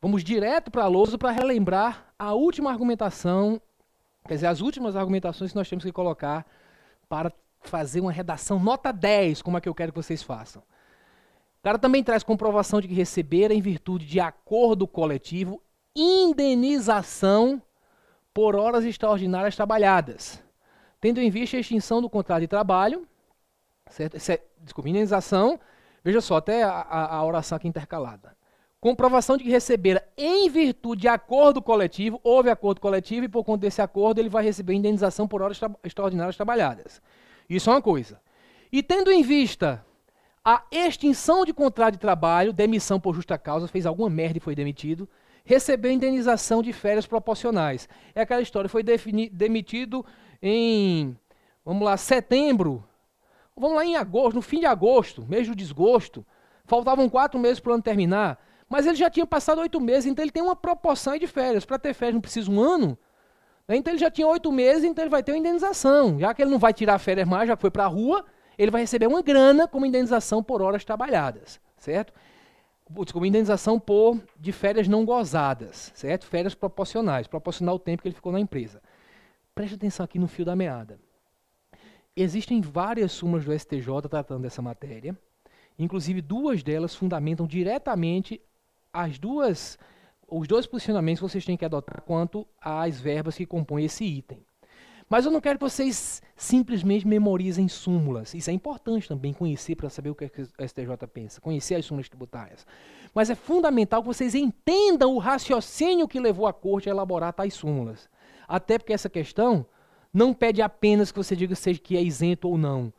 Vamos direto para a lousa para relembrar a última argumentação, quer dizer, as últimas argumentações que nós temos que colocar para fazer uma redação nota 10, como é que eu quero que vocês façam. O cara também traz comprovação de que receberam, em virtude de acordo coletivo, indenização por horas extraordinárias trabalhadas, tendo em vista a extinção do contrato de trabalho, certo? Desculpa, indenização, veja só, até a oração aqui intercalada. Comprovação de que receberam em virtude de acordo coletivo, houve acordo coletivo e por conta desse acordo ele vai receber indenização por horas extraordinárias trabalhadas. Isso é uma coisa. E tendo em vista a extinção de contrato de trabalho, demissão por justa causa, fez alguma merda e foi demitido, recebeu indenização de férias proporcionais. É aquela história, foi demitido em, vamos lá, setembro, vamos lá em agosto, no fim de agosto, mês do desgosto, faltavam 4 meses para o ano terminar, mas ele já tinha passado 8 meses, então ele tem uma proporção de férias. Para ter férias não precisa um ano, né? Então ele já tinha 8 meses, então ele vai ter uma indenização. Já que ele não vai tirar férias mais, já que foi para a rua, ele vai receber uma grana como indenização por horas trabalhadas, certo? Desculpa, indenização de férias não gozadas, certo? Férias proporcionais, proporcional ao tempo que ele ficou na empresa. Preste atenção aqui no fio da meada. Existem várias súmulas do STJ tratando dessa matéria, inclusive 2 delas fundamentam diretamente os dois posicionamentos que vocês têm que adotar quanto às verbas que compõem esse item. Mas eu não quero que vocês simplesmente memorizem súmulas. Isso é importante também conhecer para saber o que o STJ pensa, conhecer as súmulas tributárias. Mas é fundamental que vocês entendam o raciocínio que levou a corte a elaborar tais súmulas. Até porque essa questão não pede apenas que você diga que é isento ou não.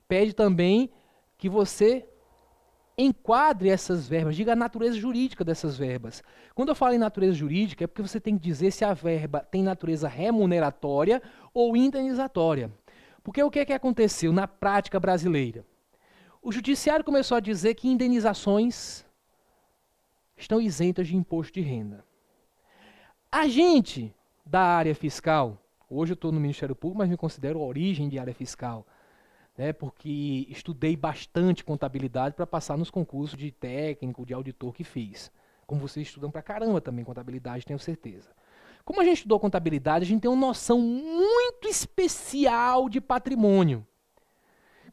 Pede também que você enquadre essas verbas, diga a natureza jurídica dessas verbas. Quando eu falo em natureza jurídica, é porque você tem que dizer se a verba tem natureza remuneratória ou indenizatória. Porque o que é que aconteceu na prática brasileira? O judiciário começou a dizer que indenizações estão isentas de imposto de renda. A gente da área fiscal, hoje eu estou no Ministério Público, mas me considero a origem de área fiscal, né, porque estudei bastante contabilidade para passar nos concursos de técnico, de auditor que fiz. Como vocês estudam pra caramba também contabilidade, tenho certeza. Como a gente estudou contabilidade, a gente tem uma noção muito especial de patrimônio.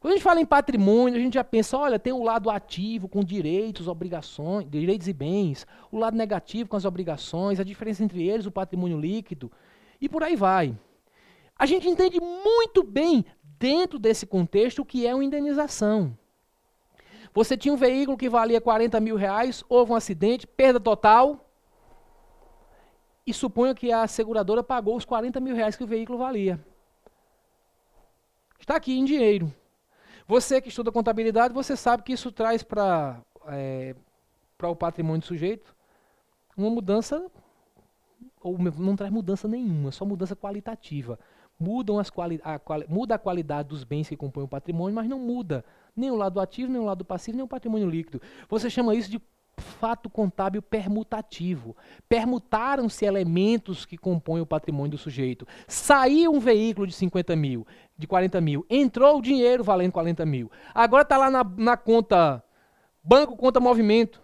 Quando a gente fala em patrimônio, a gente já pensa, olha, tem o lado ativo com direitos, obrigações, direitos e bens, o lado negativo com as obrigações, a diferença entre eles, o patrimônio líquido, e por aí vai. A gente entende muito bem, dentro desse contexto, o que é uma indenização. Você tinha um veículo que valia 40 mil reais, houve um acidente, perda total, e suponha que a seguradora pagou os 40 mil reais que o veículo valia. Está aqui em dinheiro. Você que estuda contabilidade, você sabe que isso traz para o patrimônio do sujeito uma mudança, ou não traz mudança nenhuma, só mudança qualitativa. Muda a qualidade dos bens que compõem o patrimônio, mas não muda nem o lado ativo, nem o lado passivo, nem o patrimônio líquido. Você chama isso de fato contábil permutativo. Permutaram-se elementos que compõem o patrimônio do sujeito. Saiu um veículo de 50 mil, de 40 mil, entrou o dinheiro valendo 40 mil. Agora está lá na conta banco, conta movimento,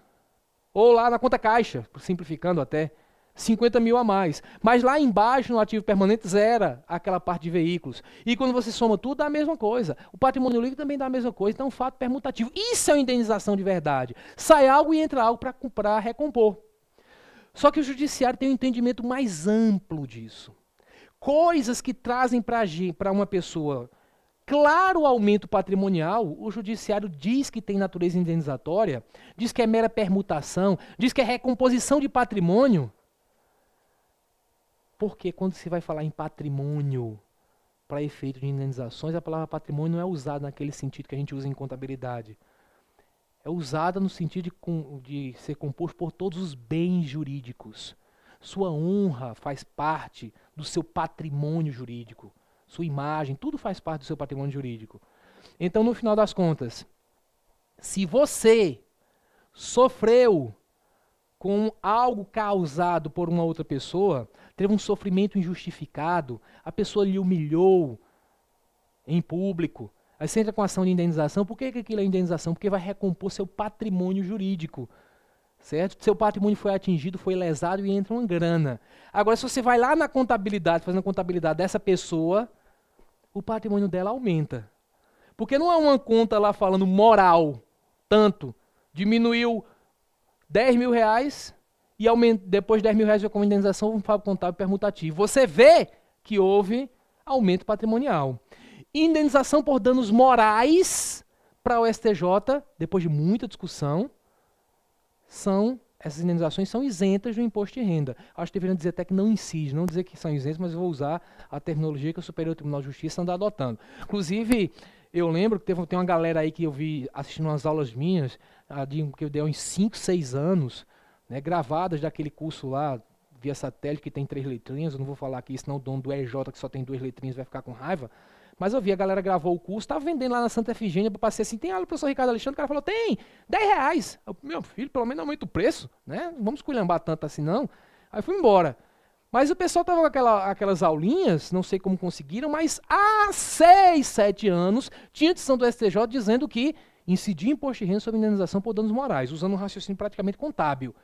ou lá na conta caixa, simplificando até, 50 mil a mais. Mas lá embaixo, no ativo permanente, zera aquela parte de veículos. E quando você soma tudo, dá a mesma coisa. O patrimônio líquido também dá a mesma coisa. Então, um fato permutativo. Isso é uma indenização de verdade. Sai algo e entra algo para recompor. Só que o judiciário tem um entendimento mais amplo disso. Coisas que trazem para uma pessoa claro aumento patrimonial, o judiciário diz que tem natureza indenizatória, diz que é mera permutação, diz que é recomposição de patrimônio. Porque quando se vai falar em patrimônio para efeito de indenizações, a palavra patrimônio não é usada naquele sentido que a gente usa em contabilidade. É usada no sentido de ser composto por todos os bens jurídicos. Sua honra faz parte do seu patrimônio jurídico. Sua imagem, tudo faz parte do seu patrimônio jurídico. Então, no final das contas, se você sofreu com algo causado por uma outra pessoa, teve um sofrimento injustificado, a pessoa lhe humilhou em público, aí você entra com ação de indenização. Por que aquilo é indenização? Porque vai recompor seu patrimônio jurídico. certo? Seu patrimônio foi atingido, foi lesado e entra uma grana. Agora, se você vai lá na contabilidade, fazendo a contabilidade dessa pessoa, o patrimônio dela aumenta. Porque não é uma conta lá falando moral, tanto, diminuiu 10 mil reais e depois de 10 mil reais veio como indenização, um fato contábil permutativo. Você vê que houve aumento patrimonial. Indenização por danos morais para o STJ, depois de muita discussão, essas indenizações são isentas do imposto de renda. Acho que deveriam dizer até que não incide, não dizer que são isentas, mas eu vou usar a terminologia que o Superior Tribunal de Justiça anda adotando. Inclusive, eu lembro que tem uma galera aí que eu vi assistindo umas aulas minhas, que eu dei há uns 5, 6 anos, né, gravadas daquele curso lá, via satélite, que tem 3 letrinhas, eu não vou falar aqui, senão o dono do EJ, que só tem 2 letrinhas, vai ficar com raiva. Mas eu vi, a galera gravou o curso, estava vendendo lá na Santa Efigênia, eu passei assim, tem aula do professor Ricardo Alexandre, o cara falou, tem, 10 reais. Eu, meu filho, pelo menos aumenta o preço, né? Não vamos esculhambar tanto assim não. Aí fui embora. Mas o pessoal tava com aquelas aulinhas, não sei como conseguiram, mas há 6, 7 anos tinha decisão do STJ dizendo que incidia imposto de renda sobre indenização por danos morais, usando um raciocínio praticamente contábil.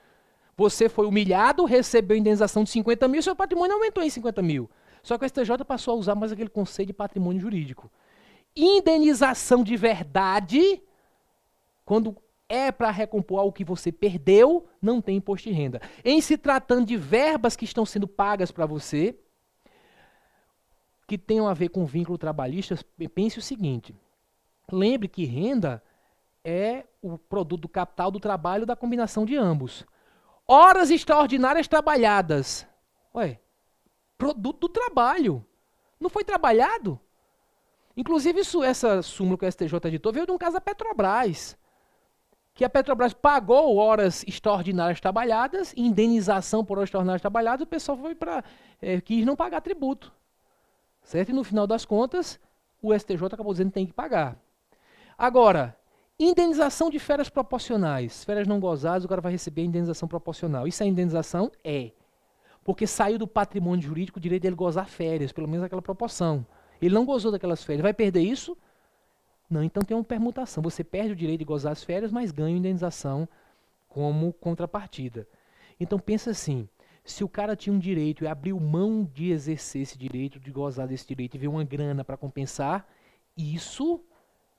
Você foi humilhado, recebeu indenização de 50 mil, seu patrimônio aumentou em 50 mil. Só que o STJ passou a usar mais aquele conceito de patrimônio jurídico. Indenização de verdade, quando é para recompor algo que você perdeu, não tem imposto de renda. Em se tratando de verbas que estão sendo pagas para você, que tenham a ver com vínculo trabalhista, pense o seguinte. Lembre que renda é o produto do capital do trabalho da combinação de ambos. Horas extraordinárias trabalhadas. Ué, produto do trabalho. Não foi trabalhado? Inclusive, essa súmula que o STJ editou veio de um caso da Petrobras. Que a Petrobras pagou horas extraordinárias trabalhadas, indenização por horas extraordinárias trabalhadas, o pessoal foi quis não pagar tributo. Certo? E no final das contas, o STJ acabou dizendo que tem que pagar. Agora, indenização de férias proporcionais. Férias não gozadas, o cara vai receber a indenização proporcional. Isso é indenização? É. Porque saiu do patrimônio jurídico o direito dele gozar férias, pelo menos aquela proporção. Ele não gozou daquelas férias. Vai perder isso? Não, então tem uma permutação. Você perde o direito de gozar as férias, mas ganha indenização como contrapartida. Então pensa assim, se o cara tinha um direito e abriu mão de exercer esse direito, de gozar desse direito e ver uma grana para compensar, isso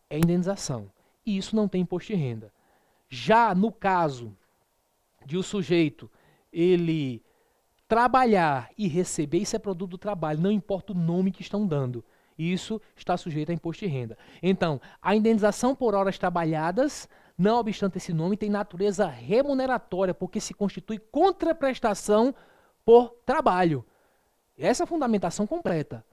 é indenização. E isso não tem imposto de renda. Já no caso de o sujeito, ele trabalhar e receber, isso é produto do trabalho, não importa o nome que estão dando. Isso está sujeito a imposto de renda. Então, a indenização por horas trabalhadas, não obstante esse nome, tem natureza remuneratória, porque se constitui contraprestação por trabalho. Essa é a fundamentação completa.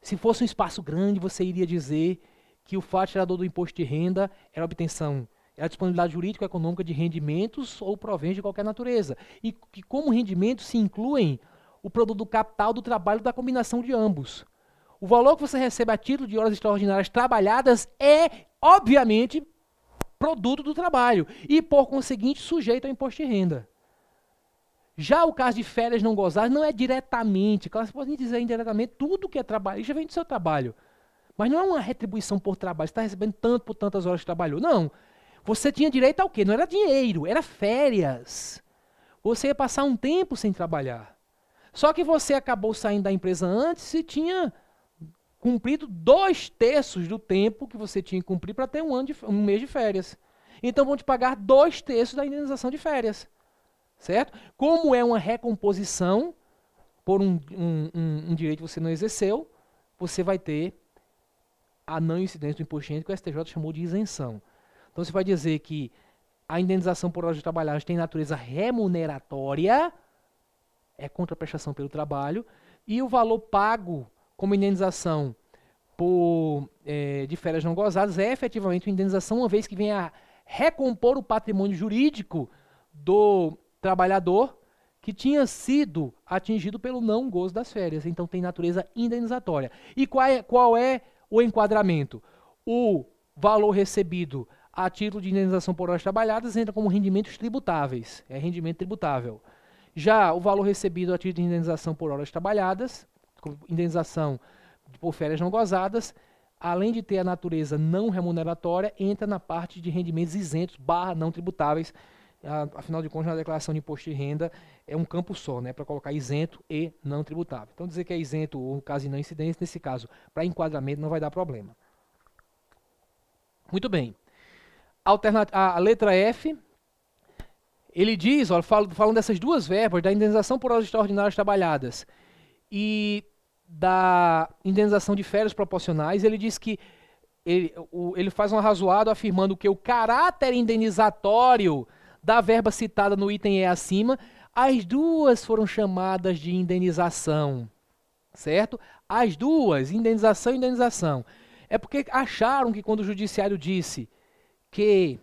Se fosse um espaço grande, você iria dizer que o fato gerador do imposto de renda era a obtenção, era a disponibilidade jurídica ou econômica de rendimentos ou proventos de qualquer natureza. E que como rendimentos se incluem o produto do capital do trabalho da combinação de ambos. O valor que você recebe a título de horas extraordinárias trabalhadas é, obviamente, produto do trabalho e, por conseguinte, sujeito ao imposto de renda. Já o caso de férias não gozadas não é diretamente, claro, você pode dizer indiretamente, tudo que é trabalho, já vem do seu trabalho. Mas não é uma retribuição por trabalho, você está recebendo tanto por tantas horas que trabalhou. Não. Você tinha direito ao quê? Não era dinheiro, era férias. Você ia passar um tempo sem trabalhar. Só que você acabou saindo da empresa antes e tinha cumprido 2/3 do tempo que você tinha que cumprir para ter um mês de férias. Então vão te pagar 2/3 da indenização de férias. Certo? Como é uma recomposição por um direito que você não exerceu, você vai ter a não incidência do imposto de renda que o STJ chamou de isenção. Então você vai dizer que a indenização por horas de trabalho tem natureza remuneratória, é contraprestação pelo trabalho, e o valor pago como indenização de férias não gozadas é efetivamente uma indenização, uma vez que vem a recompor o patrimônio jurídico do trabalhador que tinha sido atingido pelo não gozo das férias. Então tem natureza indenizatória. E qual é o enquadramento? O valor recebido a título de indenização por horas trabalhadas entra como rendimentos tributáveis. É rendimento tributável. Já o valor recebido a título de indenização por horas trabalhadas, indenização por férias não gozadas, além de ter a natureza não remuneratória, entra na parte de rendimentos isentos / não tributáveis, Afinal de contas, na declaração de imposto de renda é um campo só, né, para colocar isento e não tributável. Então, dizer que é isento ou, no caso de não incidência, nesse caso, para enquadramento não vai dar problema. Muito bem. A letra F, ele diz, olha, falando dessas duas verbas, da indenização por horas extraordinárias trabalhadas e da indenização de férias proporcionais, ele diz que ele faz um arrazoado afirmando que o caráter indenizatório da verba citada no item E acima, as duas foram chamadas de indenização, certo? As duas, indenização e indenização. É porque acharam que quando o judiciário disse que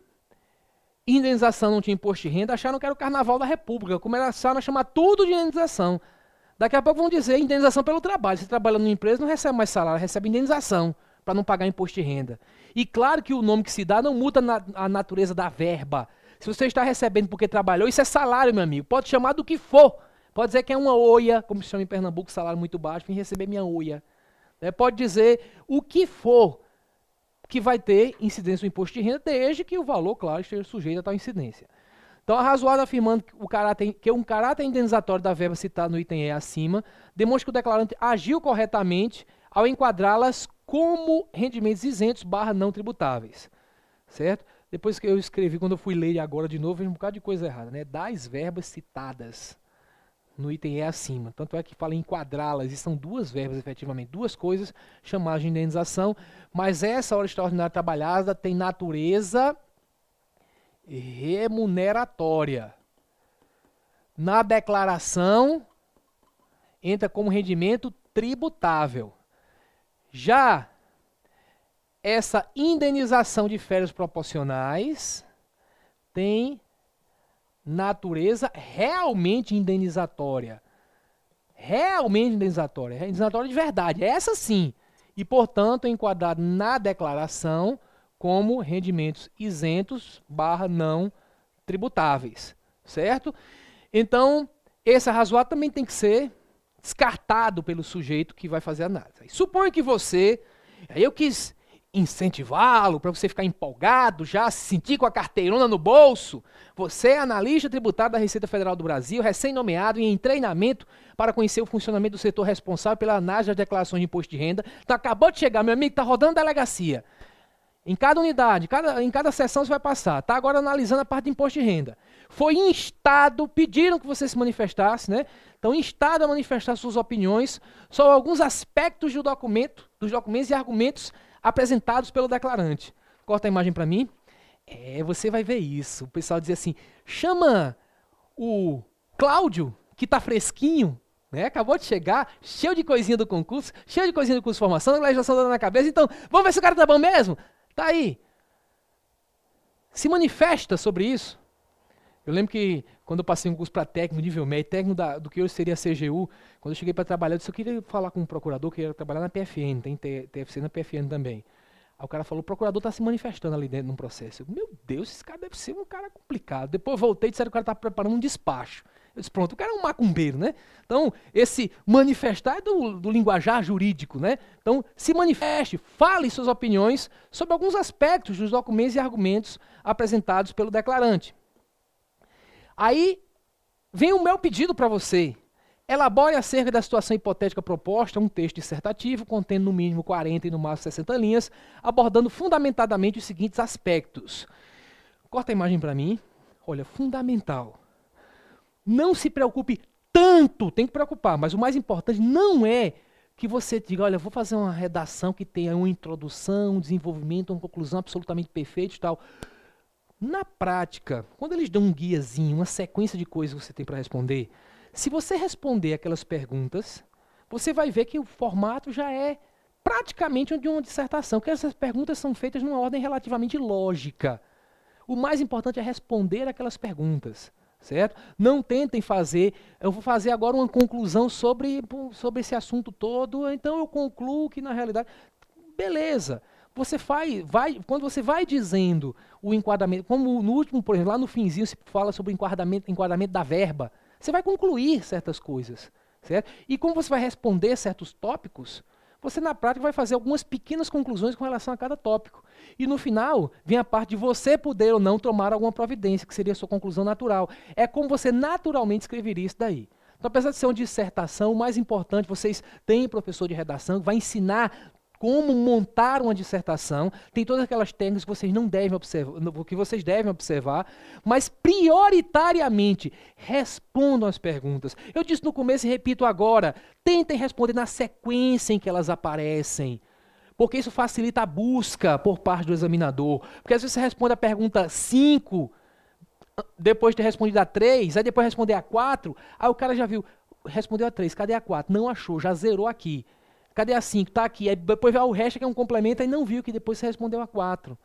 indenização não tinha imposto de renda, acharam que era o Carnaval da República, começaram a chamar tudo de indenização. Daqui a pouco vão dizer indenização pelo trabalho. Se trabalha numa empresa, não recebe mais salário, recebe indenização para não pagar imposto de renda. E claro que o nome que se dá não muda a natureza da verba. Se você está recebendo porque trabalhou, isso é salário, meu amigo. Pode chamar do que for. Pode dizer que é uma oia, como se chama em Pernambuco, salário muito baixo, vim receber minha oia. Pode dizer o que for que vai ter incidência no imposto de renda, desde que o valor, claro, esteja sujeito a tal incidência. Então, arrazoado afirmando que um caráter indenizatório da verba citada no item E acima demonstra que o declarante agiu corretamente ao enquadrá-las como rendimentos isentos / não tributáveis, certo? Depois que eu escrevi, quando eu fui ler agora de novo, vejo um bocado de coisa errada, né? Das verbas citadas no item E acima. Tanto é que fala em enquadrá-las, e são duas verbas, efetivamente, duas coisas chamadas de indenização, mas essa hora extraordinária trabalhada tem natureza remuneratória. Na declaração, entra como rendimento tributável. Já essa indenização de férias proporcionais tem natureza realmente indenizatória. Realmente indenizatória. É indenizatória de verdade. Essa sim. E, portanto, é enquadrado na declaração como rendimentos isentos / não tributáveis. Certo? Então, esse arrazoado também tem que ser descartado pelo sujeito que vai fazer a análise. Suponho que você... Aí eu quis incentivá-lo para você ficar empolgado, já se sentir com a carteirona no bolso. Você é analista tributário da Receita Federal do Brasil, recém-nomeado e em treinamento para conhecer o funcionamento do setor responsável pela análise das declarações de imposto de renda. Então, acabou de chegar, meu amigo, está rodando a delegacia. Em cada unidade, em cada sessão você vai passar. Está agora analisando a parte de imposto de renda. Foi instado, pediram que você se manifestasse, né? Então, instado a manifestar suas opiniões sobre alguns aspectos do documento, dos documentos e argumentos apresentados pelo declarante. Corta a imagem para mim. Você vai ver isso. O pessoal diz assim, chama o Cláudio, que está fresquinho, né? Acabou de chegar, cheio de coisinha do concurso, cheio de coisinha do curso de formação, a legislação dando na cabeça. Então, vamos ver se o cara tá bom mesmo? Tá aí. Se manifesta sobre isso. Eu lembro que quando eu passei um curso para técnico, nível médio, técnico do que hoje seria a CGU, quando eu cheguei para trabalhar, eu disse que eu queria falar com um procurador que ia trabalhar na PFN, tem TFC na PFN também. Aí o cara falou, o procurador está se manifestando ali dentro de um processo. Meu Deus, esse cara deve ser um cara complicado. Depois eu voltei e disseram que o cara estava preparando um despacho. Eu disse, pronto, o cara é um macumbeiro, né? Então, esse manifestar é do linguajar jurídico, né? Então, se manifeste, fale suas opiniões sobre alguns aspectos dos documentos e argumentos apresentados pelo declarante. Aí, vem o meu pedido para você. Elabore acerca da situação hipotética proposta um texto dissertativo, contendo no mínimo 40 e no máximo 60 linhas, abordando fundamentadamente os seguintes aspectos. Corta a imagem para mim. Olha, fundamental. Não se preocupe tanto, tem que preocupar, mas o mais importante não é que você diga, olha, vou fazer uma redação que tenha uma introdução, um desenvolvimento, uma conclusão absolutamente perfeita e tal. Na prática, quando eles dão um guiazinho, uma sequência de coisas que você tem para responder, se você responder aquelas perguntas, você vai ver que o formato já é praticamente de uma dissertação, porque essas perguntas são feitas numa ordem relativamente lógica. O mais importante é responder aquelas perguntas, certo? Não tentem fazer, eu vou fazer agora uma conclusão sobre esse assunto todo, então eu concluo que na realidade, beleza. Você quando você vai dizendo o enquadramento, como no último, por exemplo, lá no finzinho se fala sobre o enquadramento da verba, você vai concluir certas coisas, certo? E como você vai responder certos tópicos, você na prática vai fazer algumas pequenas conclusões com relação a cada tópico. E no final, vem a parte de você poder ou não tomar alguma providência, que seria a sua conclusão natural. É como você naturalmente escreveria isso daí. Então, apesar de ser uma dissertação, o mais importante, vocês têm professor de redação que vai ensinar como montar uma dissertação, tem todas aquelas técnicas que vocês não devem observar, que vocês devem observar, mas prioritariamente respondam as perguntas. Eu disse no começo e repito agora, tentem responder na sequência em que elas aparecem, porque isso facilita a busca por parte do examinador. Porque às vezes você responde a pergunta 5, depois de ter respondido a 3, aí depois responder a 4, aí o cara já viu, respondeu a 3, cadê a 4? Não achou, já zerou aqui. Cadê a 5? Tá aqui. Aí depois vai o resto que é um complemento e não viu que depois você respondeu a 4.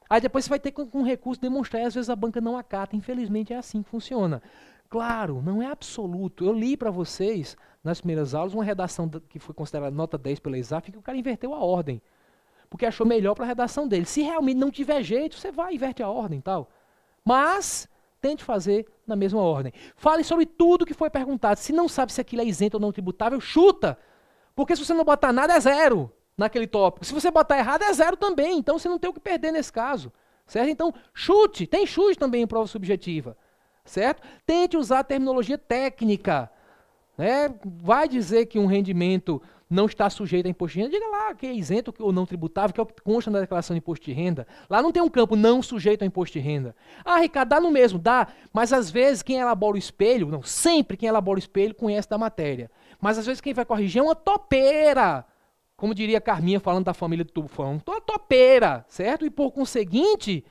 Aí depois você vai ter que com recurso demonstrar e às vezes a banca não acata. Infelizmente é assim que funciona. Claro, não é absoluto. Eu li para vocês, nas primeiras aulas, uma redação que foi considerada nota 10 pela ESAF, que o cara inverteu a ordem. Porque achou melhor para a redação dele. Se realmente não tiver jeito, você vai e inverte a ordem e tal. Mas tente fazer na mesma ordem. Fale sobre tudo que foi perguntado. Se não sabe se aquilo é isento ou não tributável, chuta! Porque se você não botar nada, é 0 naquele tópico. Se você botar errado, é 0 também. Então você não tem o que perder nesse caso. Certo? Então, chute. Tem chute também em prova subjetiva. Certo? Tente usar a terminologia técnica. Né? Vai dizer que um rendimento não está sujeito a imposto de renda, diga lá que é isento ou não tributável, que é o que consta na declaração de imposto de renda. Lá não tem um campo não sujeito a imposto de renda. Ah, Ricardo, dá no mesmo, dá. Mas às vezes quem elabora o espelho, não, sempre quem elabora o espelho conhece da matéria. Mas às vezes quem vai corrigir é uma topeira. Como diria a Carminha falando da família do Tufão. Uma topeira, certo? E por conseguinte,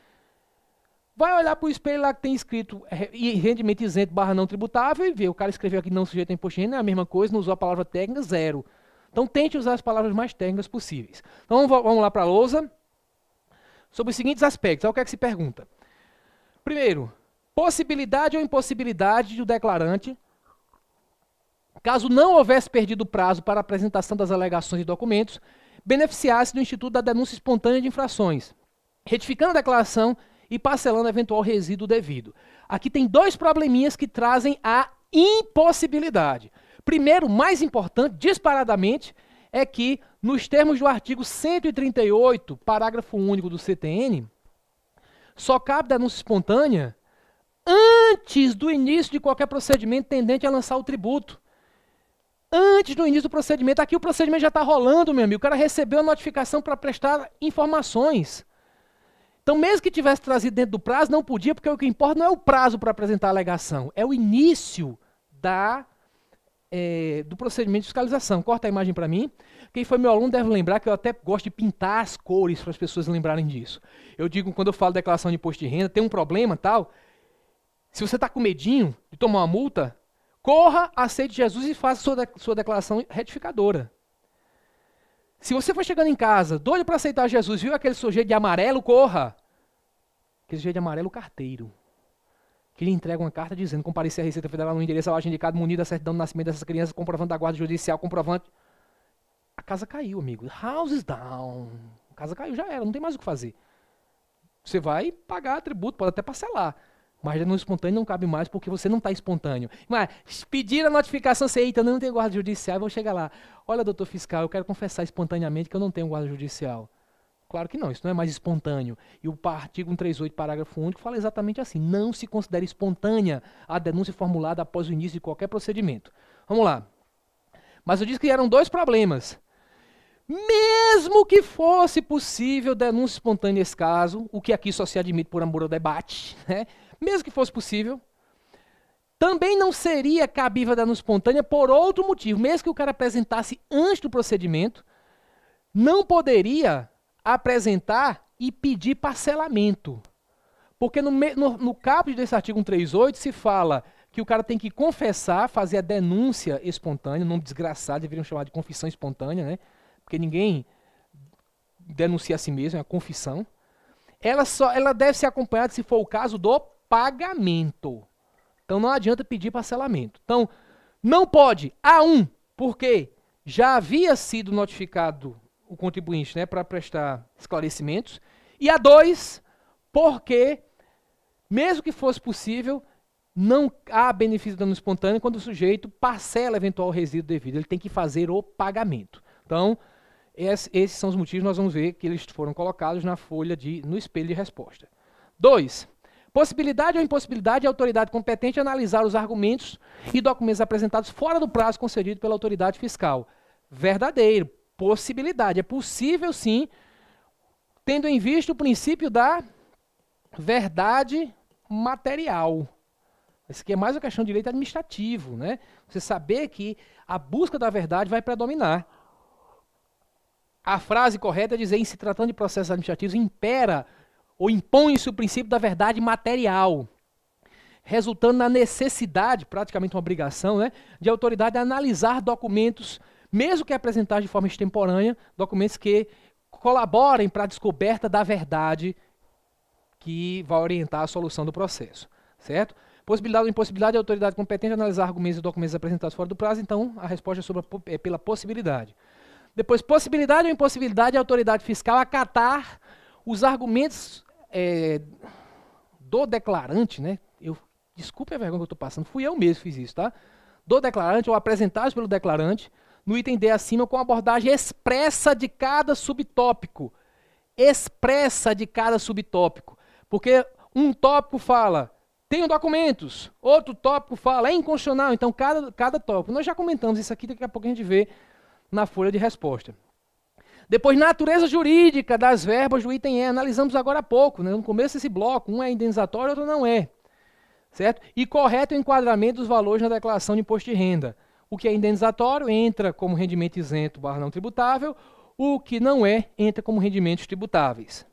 vai olhar para o espelho lá que tem escrito rendimento isento / não tributável e ver. O cara escreveu aqui não sujeito a imposto de renda, é a mesma coisa, não usou a palavra técnica, 0. Então tente usar as palavras mais técnicas possíveis. Então vamos lá para a lousa. Sobre os seguintes aspectos. Olha o que é que se pergunta. Primeiro, possibilidade ou impossibilidade do declarante, caso não houvesse perdido o prazo para a apresentação das alegações e documentos, beneficiar-se do Instituto da Denúncia Espontânea de Infrações, retificando a declaração e parcelando eventual resíduo devido. Aqui tem 2 probleminhas que trazem a impossibilidade. Primeiro, mais importante, disparadamente, é que, nos termos do artigo 138, parágrafo único do CTN, só cabe denúncia espontânea antes do início de qualquer procedimento tendente a lançar o tributo. Antes do início do procedimento. Aqui o procedimento já está rolando, meu amigo. O cara recebeu a notificação para prestar informações. Então, mesmo que tivesse trazido dentro do prazo, não podia, porque o que importa não é o prazo para apresentar a alegação, é o início do procedimento de fiscalização. Corta a imagem para mim. Quem foi meu aluno deve lembrar que eu até gosto de pintar as cores para as pessoas lembrarem disso. Eu digo, quando eu falo declaração de imposto de renda, tem um problema tal. Se você está com medinho de tomar uma multa, corra, aceite Jesus e faça sua declaração retificadora. Se você for chegando em casa, doido para aceitar Jesus, viu aquele sujeito de amarelo, corra. Aquele sujeito de amarelo, carteiro. Que lhe entrega uma carta dizendo comparecer à Receita Federal no endereço abaixo indicado, munido da certidão de nascimento dessas crianças, comprovante da guarda judicial, comprovante. A casa caiu, amigo. House is down. A casa caiu, já era, não tem mais o que fazer. Você vai pagar tributo, pode até parcelar. Mas denúncia espontânea não cabe mais porque você não está espontâneo. Mas pedir a notificação, você, eita, não tem guarda judicial, vou chegar lá. Olha, doutor fiscal, eu quero confessar espontaneamente que eu não tenho guarda judicial. Claro que não, isso não é mais espontâneo. E o artigo 138, parágrafo único, fala exatamente assim. Não se considera espontânea a denúncia formulada após o início de qualquer procedimento. Vamos lá. Mas eu disse que eram 2 problemas. Mesmo que fosse possível denúncia espontânea nesse caso, o que aqui só se admite por amor ao debate, né? Mesmo que fosse possível, também não seria cabível a denúncia espontânea por outro motivo. Mesmo que o cara apresentasse antes do procedimento, não poderia apresentar e pedir parcelamento. Porque no caput desse artigo 138 se fala que o cara tem que confessar, fazer a denúncia espontânea, nome desgraçado, deveriam chamar de confissão espontânea, né? Porque ninguém denuncia a si mesmo, é uma confissão. Ela deve ser acompanhada, se for o caso, do pagamento. Então não adianta pedir parcelamento. Então, não pode, A1, porque já havia sido notificado o contribuinte, né, para prestar esclarecimentos, e A2, porque, mesmo que fosse possível, não há benefício de dano espontâneo quando o sujeito parcela eventual resíduo devido. Ele tem que fazer o pagamento. Então, esses são os motivos, nós vamos ver que eles foram colocados na folha no espelho de resposta. 2. Possibilidade ou impossibilidade de a autoridade competente analisar os argumentos e documentos apresentados fora do prazo concedido pela autoridade fiscal. Verdadeiro. Possibilidade. É possível, sim, tendo em vista o princípio da verdade material. Isso aqui é mais uma questão de direito administrativo, né? Você saber que a busca da verdade vai predominar. A frase correta é dizer, em se tratando de processos administrativos, impera ou impõe-se o princípio da verdade material, resultando na necessidade, praticamente uma obrigação, né, de a autoridade analisar documentos, mesmo que apresentados de forma extemporânea, documentos que colaborem para a descoberta da verdade que vai orientar a solução do processo, certo? Possibilidade ou impossibilidade, a autoridade competente analisar argumentos e documentos apresentados fora do prazo, então a resposta é pela possibilidade. Depois, possibilidade ou impossibilidade, a autoridade fiscal acatar os argumentos do declarante, né? Desculpe a vergonha que eu estou passando, fui eu mesmo que fiz isso, tá? Do declarante ou apresentados pelo declarante, no item D acima, com abordagem expressa de cada subtópico. Expressa de cada subtópico. Porque um tópico fala, tenho documentos, outro tópico fala, é inconstitucional, então cada tópico. Nós já comentamos isso aqui, daqui a pouco a gente vê na folha de resposta. Depois, natureza jurídica das verbas do item E. Analisamos agora há pouco, né, no começo desse bloco. Um é indenizatório, outro não é. Certo? E correto enquadramento dos valores na declaração de imposto de renda. O que é indenizatório entra como rendimento isento / não tributável. O que não é, entra como rendimentos tributáveis.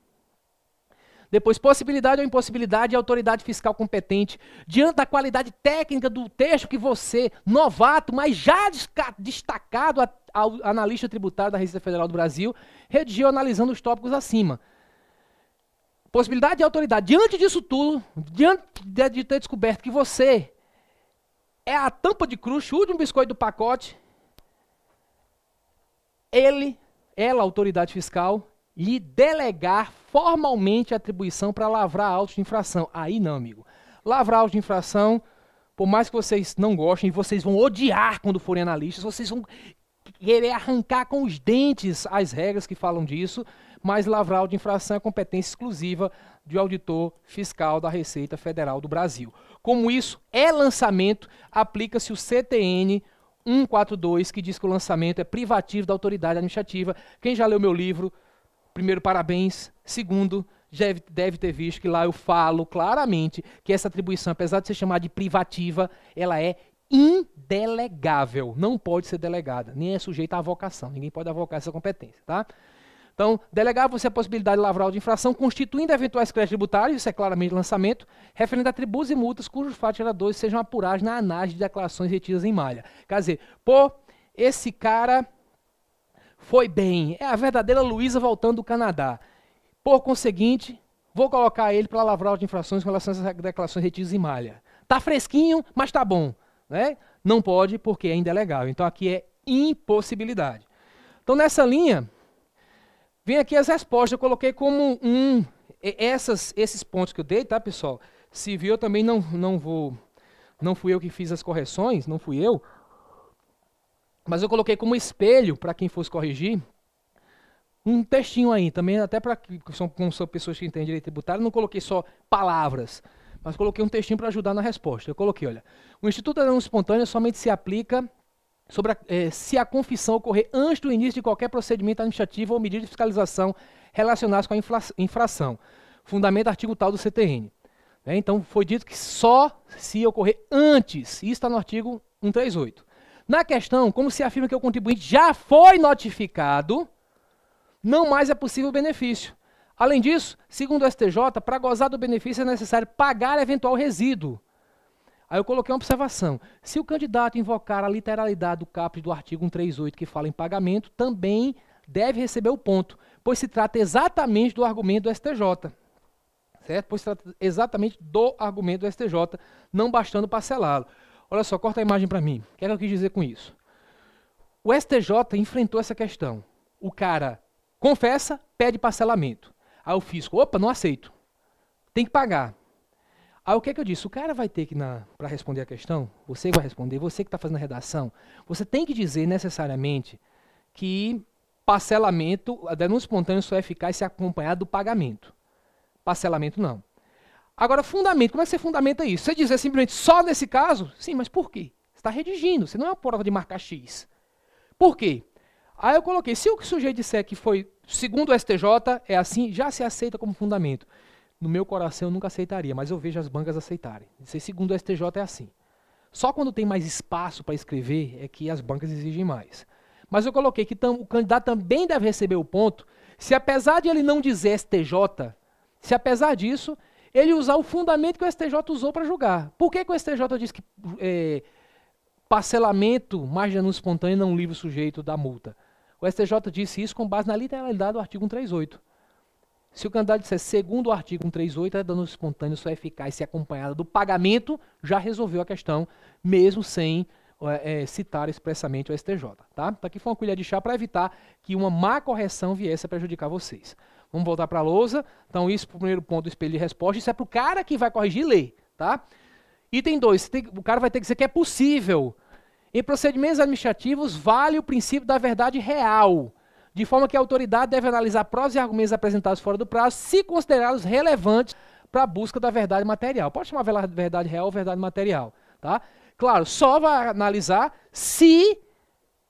Depois, possibilidade ou impossibilidade de autoridade fiscal competente, diante da qualidade técnica do texto que você, novato, mas já destacado analista tributário da Receita Federal do Brasil, redigiu analisando os tópicos acima. Possibilidade de autoridade. Diante disso tudo, diante de ter descoberto que você é a tampa de crush, o último biscoito do pacote, ela, a autoridade fiscal, lhe delegar formalmente a atribuição para lavrar autos de infração. Aí não, amigo. Lavrar autos de infração, por mais que vocês não gostem, vocês vão odiar quando forem analistas, vocês vão querer arrancar com os dentes as regras que falam disso, mas lavrar auto de infração é competência exclusiva do auditor fiscal da Receita Federal do Brasil. Como isso é lançamento, aplica-se o CTN 142, que diz que o lançamento é privativo da autoridade administrativa. Quem já leu meu livro, primeiro, parabéns. Segundo, deve ter visto que lá eu falo claramente que essa atribuição, apesar de ser chamada de privativa, ela é indelegável, não pode ser delegada, nem é sujeita à avocação, ninguém pode avocar essa competência, tá? Então, delegar a você a possibilidade de lavrar de infração, constituindo eventuais créditos tributários, isso é claramente lançamento, referente a tributos e multas cujos fatos geradores sejam apurados na análise de declarações retidas em malha. Quer dizer, pô, esse cara foi bem, é a verdadeira Luísa voltando do Canadá. Por conseguinte, vou colocar ele para lavrar de infrações com relação às declarações retidas em malha. Tá fresquinho, mas tá bom, né? Não pode porque é indelegável. Então aqui é impossibilidade. Então nessa linha, vem aqui as respostas. Eu coloquei como esses pontos que eu dei, tá, pessoal? Se viu, eu também não fui eu que fiz as correções, não fui eu. Mas eu coloquei como espelho, para quem fosse corrigir, um textinho aí, também até para que são pessoas que entendem direito tributário, não coloquei só palavras, mas coloquei um textinho para ajudar na resposta. Eu coloquei, olha, o Instituto da Denúncia Espontânea somente se aplica se a confissão ocorrer antes do início de qualquer procedimento administrativo ou medida de fiscalização relacionadas com a infração. Fundamento artigo tal do CTN. Então, foi dito que só se ocorrer antes. Isso está no artigo 138. Na questão, como se afirma que o contribuinte já foi notificado, não mais é possível o benefício. Além disso, segundo o STJ, para gozar do benefício é necessário pagar eventual resíduo. Aí eu coloquei uma observação. Se o candidato invocar a literalidade do caput do artigo 138, que fala em pagamento, também deve receber o ponto, pois se trata exatamente do argumento do STJ. Certo? Pois se trata exatamente do argumento do STJ, não bastando parcelá-lo. Olha só, corta a imagem para mim. O que é que eu quis dizer com isso? O STJ enfrentou essa questão. O cara confessa, pede parcelamento. Aí o fisco, opa, não aceito. Tem que pagar. Aí o que é que eu disse? O cara vai ter que, para responder a questão, você vai responder, você que está fazendo a redação, você tem que dizer necessariamente que parcelamento, a denúncia espontânea só é eficaz se acompanhado do pagamento. Parcelamento não. Agora, fundamento, como é que você fundamenta isso? Você dizer simplesmente só nesse caso? Sim, mas por quê? Você está redigindo, você não é uma prova de marcar X. Por quê? Aí eu coloquei, se o sujeito disser que foi, segundo o STJ, é assim, já se aceita como fundamento. No meu coração eu nunca aceitaria, mas eu vejo as bancas aceitarem. Dizer segundo o STJ é assim. Só quando tem mais espaço para escrever é que as bancas exigem mais. Mas eu coloquei que o candidato também deve receber o ponto se, apesar de ele não dizer STJ, se apesar disso, ele usar o fundamento que o STJ usou para julgar. Por que o STJ diz que parcelamento mais de anúncio espontâneo não livra o sujeito da multa? O STJ disse isso com base na literalidade do artigo 138. Se o candidato disser segundo o artigo 138, a denúncia espontânea só é eficaz se acompanhada do pagamento, já resolveu a questão, mesmo sem citar expressamente o STJ. Tá? Então aqui foi uma colher de chá para evitar que uma má correção viesse a prejudicar vocês. Vamos voltar para a lousa. Então isso para o primeiro ponto do espelho de resposta. Isso é para o cara que vai corrigir e ler. Tá? Item 2. O cara vai ter que dizer que é possível. Em procedimentos administrativos, vale o princípio da verdade real, de forma que a autoridade deve analisar provas e argumentos apresentados fora do prazo, se considerá-los relevantes para a busca da verdade material. Pode chamar verdade real ou verdade material. Tá? Claro, só vai analisar se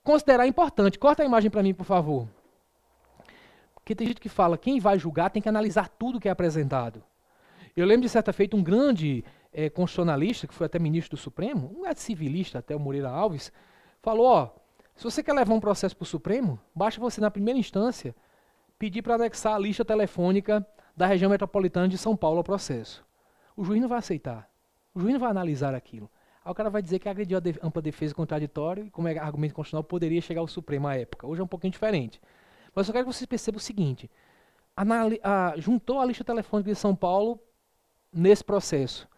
considerar importante. Corta a imagem para mim, por favor. Porque tem gente que fala, quem vai julgar tem que analisar tudo que é apresentado. Eu lembro de certa feita um grande constitucionalista, que foi até ministro do Supremo, um civilista, até o Moreira Alves, falou, ó, se você quer levar um processo para o Supremo, basta você, na primeira instância, pedir para anexar a lista telefônica da região metropolitana de São Paulo ao processo. O juiz não vai aceitar. O juiz não vai analisar aquilo. Aí o cara vai dizer que agrediu a ampla defesa contraditória e, como é argumento constitucional, poderia chegar ao Supremo à época. Hoje é um pouquinho diferente. Mas eu só quero que vocês percebam o seguinte, juntou a lista telefônica de São Paulo nesse processo,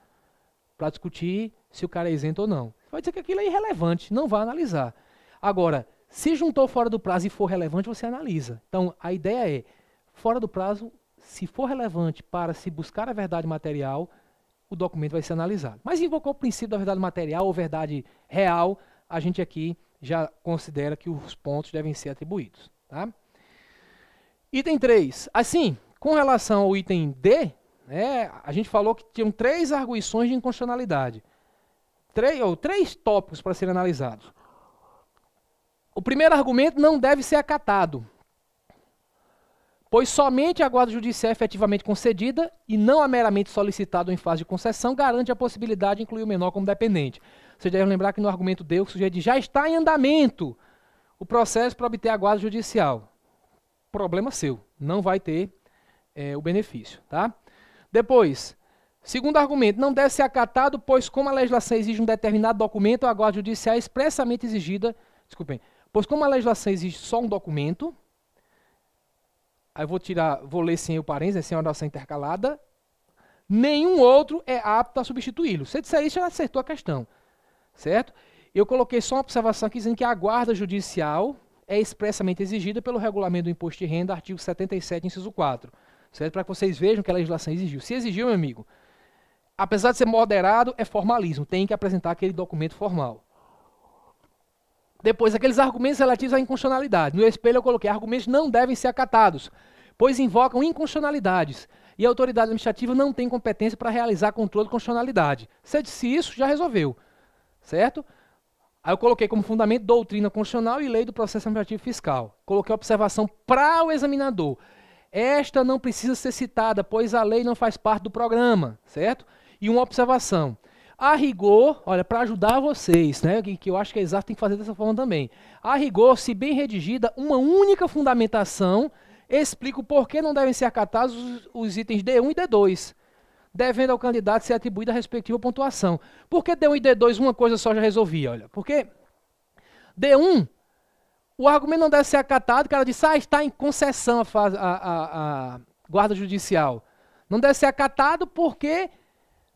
para discutir se o cara é isento ou não. Vai dizer que aquilo é irrelevante, não vai analisar. Agora, se juntou fora do prazo e for relevante, você analisa. Então, a ideia é, fora do prazo, se for relevante para se buscar a verdade material, o documento vai ser analisado. Mas invocou o princípio da verdade material ou verdade real, a gente aqui já considera que os pontos devem ser atribuídos. Tá? Item 3. Assim, com relação ao item D, a gente falou que tinham 3 arguições de inconstitucionalidade. 3 tópicos para serem analisados. O primeiro argumento não deve ser acatado, pois somente a guarda judicial efetivamente concedida e não a meramente solicitado em fase de concessão garante a possibilidade de incluir o menor como dependente. Vocês devem lembrar que no argumento D o sujeito já está em andamento o processo para obter a guarda judicial. Problema seu, não vai ter o benefício. Tá? Depois, segundo argumento, não deve ser acatado, pois como a legislação exige um determinado documento, a guarda judicial é expressamente exigida, pois como a legislação exige só um documento, aí vou ler sem o parênteses, sem a oração intercalada, nenhum outro é apto a substituí-lo. Se disser isso, já acertou a questão. Certo? Eu coloquei só uma observação aqui dizendo que a guarda judicial é expressamente exigida pelo regulamento do imposto de renda, artigo 77, inciso 4. Certo? Para que vocês vejam que a legislação exigiu. Se exigiu, meu amigo, apesar de ser moderado, é formalismo. Tem que apresentar aquele documento formal. Depois, aqueles argumentos relativos à inconstitucionalidade. No espelho eu coloquei, argumentos não devem ser acatados, pois invocam inconstitucionalidades. E a autoridade administrativa não tem competência para realizar controle de constitucionalidade. Se disse isso, já resolveu. Certo? Aí eu coloquei como fundamento doutrina constitucional e lei do processo administrativo fiscal. Coloquei a observação para o examinador. Esta não precisa ser citada, pois a lei não faz parte do programa, certo? E uma observação. A rigor, olha, para ajudar vocês, né, que eu acho que a Exato tem que fazer dessa forma também. A rigor, se bem redigida, uma única fundamentação explica o porquê não devem ser acatados os itens D1 e D2, devendo ao candidato ser atribuída a respectiva pontuação. Por que D1 e D2 uma coisa só já resolvia? Olha, porque D1... o argumento não deve ser acatado, o cara disse, está em concessão a guarda judicial. Não deve ser acatado porque,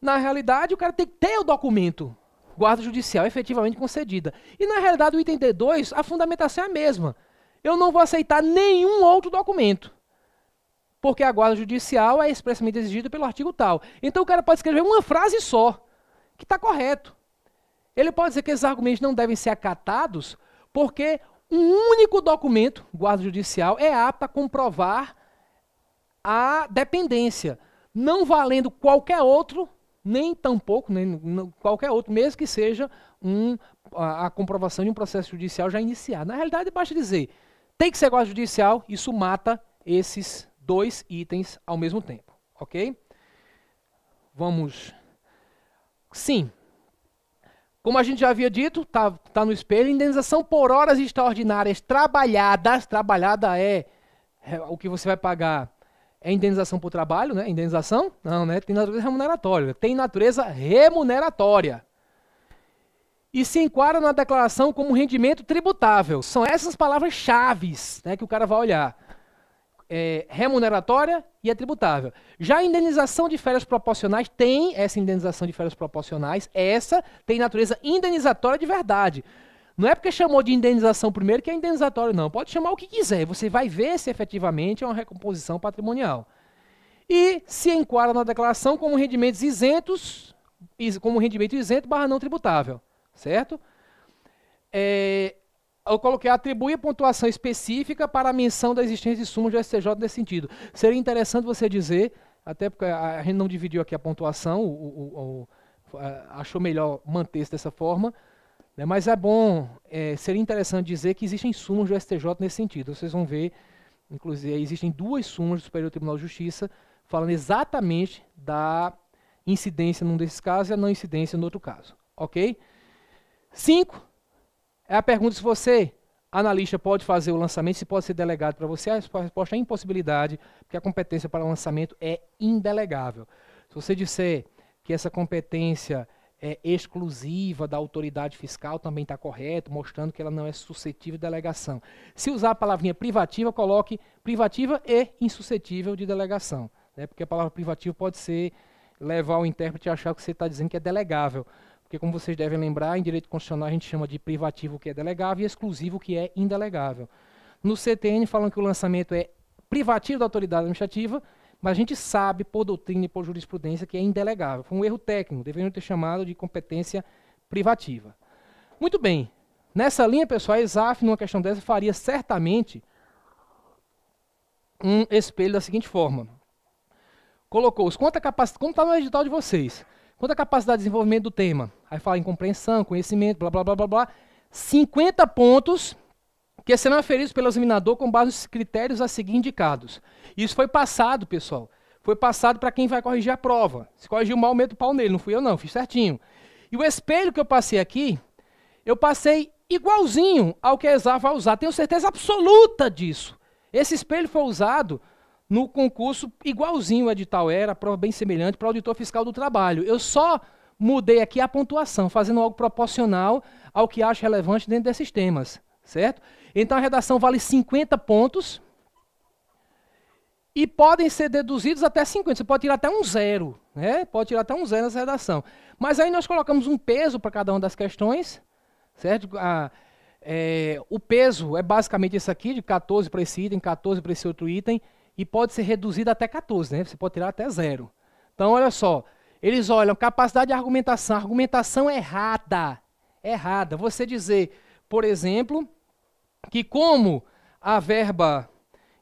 na realidade, o cara tem que ter o documento, guarda judicial, efetivamente concedida. E, na realidade, o item D2, a fundamentação é a mesma. Eu não vou aceitar nenhum outro documento, porque a guarda judicial é expressamente exigida pelo artigo tal. Então, o cara pode escrever uma frase só, que está correto. Ele pode dizer que esses argumentos não devem ser acatados porque um único documento, guarda judicial, é apto a comprovar a dependência, não valendo qualquer outro, nem tampouco, nem qualquer outro, mesmo que seja a comprovação de um processo judicial já iniciado. Na realidade, basta dizer, tem que ser guarda judicial, isso mata esses dois itens ao mesmo tempo, ok? Vamos... Sim. Como a gente já havia dito, tá no espelho, indenização por horas extraordinárias trabalhadas, trabalhada é o que você vai pagar, é indenização por trabalho, né? Indenização? Não, né? Tem natureza remuneratória. Tem natureza remuneratória. E se enquadra na declaração como rendimento tributável. São essas palavras-chave, né, que o cara vai olhar. Remuneratória e é tributável. Já a indenização de férias proporcionais tem essa indenização de férias proporcionais, essa tem natureza indenizatória de verdade. Não é porque chamou de indenização primeiro que é indenizatório, não. Pode chamar o que quiser, você vai ver se efetivamente é uma recomposição patrimonial. E se enquadra na declaração como rendimentos isentos, como rendimento isento barra não tributável, certo? Eu coloquei, atribui a pontuação específica para a menção da existência de súmulas do STJ nesse sentido. Seria interessante você dizer, até porque a gente não dividiu aqui a pontuação, achou melhor manter-se dessa forma, né, mas é bom, seria interessante dizer que existem súmulas do STJ nesse sentido. Vocês vão ver, inclusive, existem 2 súmulas do Superior Tribunal de Justiça falando exatamente da incidência num desses casos e a não incidência no outro caso. Ok? 5. É a pergunta se você, analista, pode fazer o lançamento, se pode ser delegado para você. A resposta é impossibilidade, porque a competência para lançamento é indelegável. Se você disser que essa competência é exclusiva da autoridade fiscal, também está correto, mostrando que ela não é suscetível de delegação. Se usar a palavrinha privativa, coloque privativa e insuscetível de delegação, né? Porque a palavra privativa pode levar o intérprete a achar que você está dizendo que é delegável. Porque, como vocês devem lembrar, em direito constitucional a gente chama de privativo o que é delegável e exclusivo o que é indelegável. No CTN falam que o lançamento é privativo da autoridade administrativa, mas a gente sabe, por doutrina e por jurisprudência, que é indelegável. Foi um erro técnico, deveriam ter chamado de competência privativa. Muito bem. Nessa linha, pessoal, a ESAF, numa questão dessa, faria certamente um espelho da seguinte forma. Colocou-os, quanto a capacidade, como está no edital de vocês, quanto à capacidade de desenvolvimento do tema, aí fala em compreensão, conhecimento, blá, blá, blá, blá, blá, 50 pontos que serão aferidos pelo examinador com base nos critérios a seguir indicados. Isso foi passado, pessoal. Foi passado para quem vai corrigir a prova. Se corrigiu mal, meto o pau nele. Não fui eu, não. Fiz certinho. E o espelho que eu passei aqui, eu passei igualzinho ao que a ESAF vai usar. Tenho certeza absoluta disso. Esse espelho foi usado no concurso igualzinho o edital era, prova bem semelhante, para o auditor fiscal do trabalho. Eu só mudei aqui a pontuação, fazendo algo proporcional ao que acho relevante dentro desses temas, certo? Então a redação vale 50 pontos e podem ser deduzidos até 50. Você pode tirar até um 0, né? Pode tirar até um 0 nessa redação. Mas aí nós colocamos um peso para cada uma das questões, certo? O peso é basicamente esse aqui, de 14 para esse item, 14 para esse outro item, e pode ser reduzido até 14, né? Você pode tirar até 0. Então, olha só, eles olham capacidade de argumentação errada. Errada. Você dizer, por exemplo, que como a verba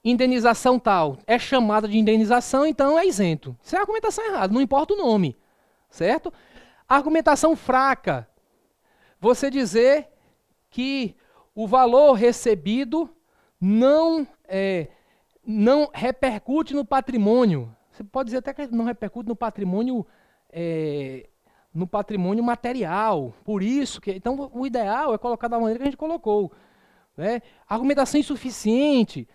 indenização tal é chamada de indenização, então é isento. Isso é argumentação errada, não importa o nome, certo? Argumentação fraca. Você dizer que o valor recebido não repercute no patrimônio. Você pode dizer até que não repercute no patrimônio material. Por isso que, então, o ideal é colocar da maneira que a gente colocou, né? Argumentação insuficiente.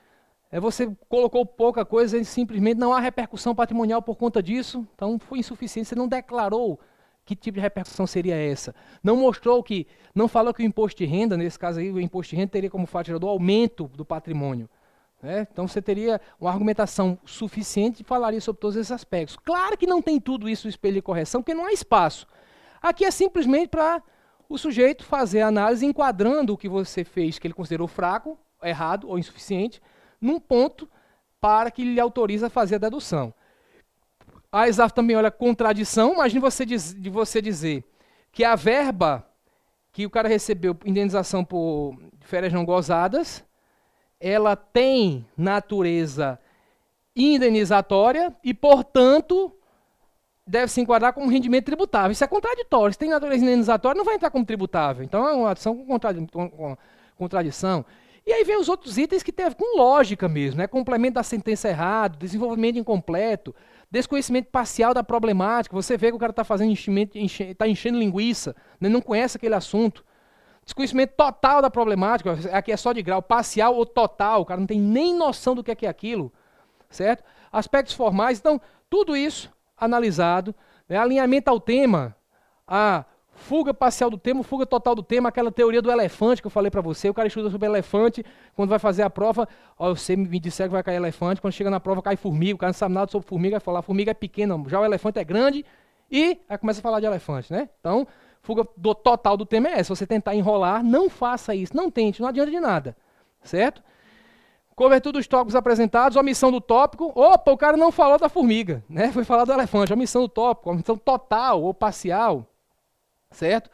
Você colocou pouca coisa e simplesmente não há repercussão patrimonial por conta disso. Então foi insuficiente. Você não declarou que tipo de repercussão seria essa. Não mostrou que, não falou que o imposto de renda, nesse caso aí, o imposto de renda teria como fato gerador o aumento do patrimônio. Então você teria uma argumentação suficiente e falaria sobre todos esses aspectos. Claro que não tem tudo isso no espelho de correção, porque não há espaço. Aqui é simplesmente para o sujeito fazer a análise enquadrando o que você fez, que ele considerou fraco, errado ou insuficiente, num ponto para que lhe autorize a fazer a dedução. A ESAF também olha contradição. Imagine você dizer que a verba que o cara recebeu indenização por férias não gozadas, ela tem natureza indenizatória e, portanto, deve se enquadrar como rendimento tributável. Isso é contraditório. Se tem natureza indenizatória, não vai entrar como tributável. Então, é uma ação com contradição. E aí vem os outros itens que tem a ver com lógica mesmo, né? Complemento da sentença errado, desenvolvimento incompleto, desconhecimento parcial da problemática. Você vê que o cara está fazendo está enchendo linguiça, né? Não conhece aquele assunto. Desconhecimento total da problemática, aqui é só de grau, parcial ou total, o cara não tem nem noção do que é aquilo, certo? Aspectos formais, então, tudo isso analisado, né? Alinhamento ao tema, a fuga parcial do tema, fuga total do tema, aquela teoria do elefante que eu falei para você, o cara estuda sobre elefante, quando vai fazer a prova, ó, você me disser que vai cair elefante, quando chega na prova cai formiga, o cara não sabe nada sobre formiga, vai falar, formiga é pequena, já o elefante é grande, e aí começa a falar de elefante, né? Então, fuga total do tema é essa. Se você tentar enrolar, não faça isso. Não tente, não adianta de nada. Certo? Cobertura dos tópicos apresentados, omissão do tópico. Opa, o cara não falou da formiga, né? Foi falar do elefante. Omissão do tópico, omissão total ou parcial. Certo?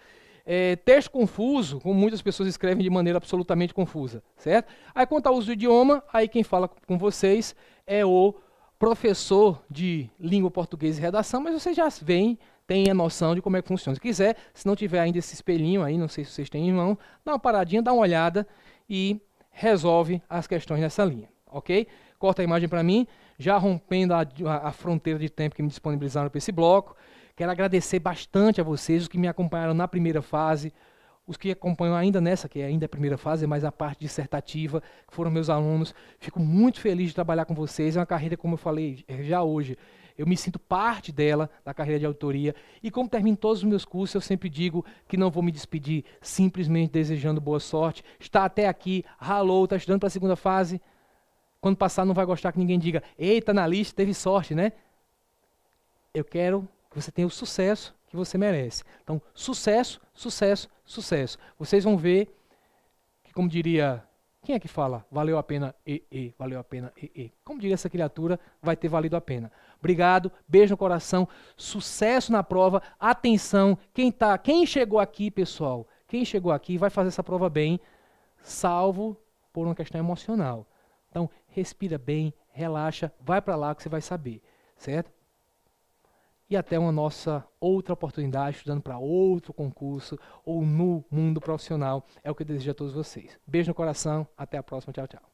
Texto confuso, como muitas pessoas escrevem de maneira absolutamente confusa. Certo? Aí, quanto ao uso do idioma, aí quem fala com vocês é o professor de língua portuguesa e redação, mas vocês já veem, tem a noção de como é que funciona. Se quiser, se não tiver ainda esse espelhinho aí, não sei se vocês têm em mão, dá uma paradinha, dá uma olhada e resolve as questões nessa linha, ok? Corta a imagem para mim, já rompendo a fronteira de tempo que me disponibilizaram para esse bloco. Quero agradecer bastante a vocês, os que me acompanharam na primeira fase, os que acompanham ainda nessa, que ainda é a primeira fase, mas a parte dissertativa, que foram meus alunos. Fico muito feliz de trabalhar com vocês. É uma carreira, como eu falei já hoje, eu me sinto parte dela, da carreira de auditoria. E como termino todos os meus cursos, eu sempre digo que não vou me despedir simplesmente desejando boa sorte. Está até aqui, ralou, está estudando para a segunda fase. Quando passar, não vai gostar que ninguém diga, eita, na lista, teve sorte, né? Eu quero que você tenha o sucesso que você merece. Então, sucesso, sucesso, sucesso. Vocês vão ver que, como diria, quem é que fala? Valeu a pena, valeu a pena, Como diria essa criatura, vai ter valido a pena. Obrigado, beijo no coração, sucesso na prova, atenção, quem chegou aqui, pessoal, quem chegou aqui vai fazer essa prova bem, salvo por uma questão emocional. Então, respira bem, relaxa, vai para lá que você vai saber, certo? E até uma nossa outra oportunidade, estudando para outro concurso ou no mundo profissional. É o que eu desejo a todos vocês. Beijo no coração, até a próxima, tchau, tchau.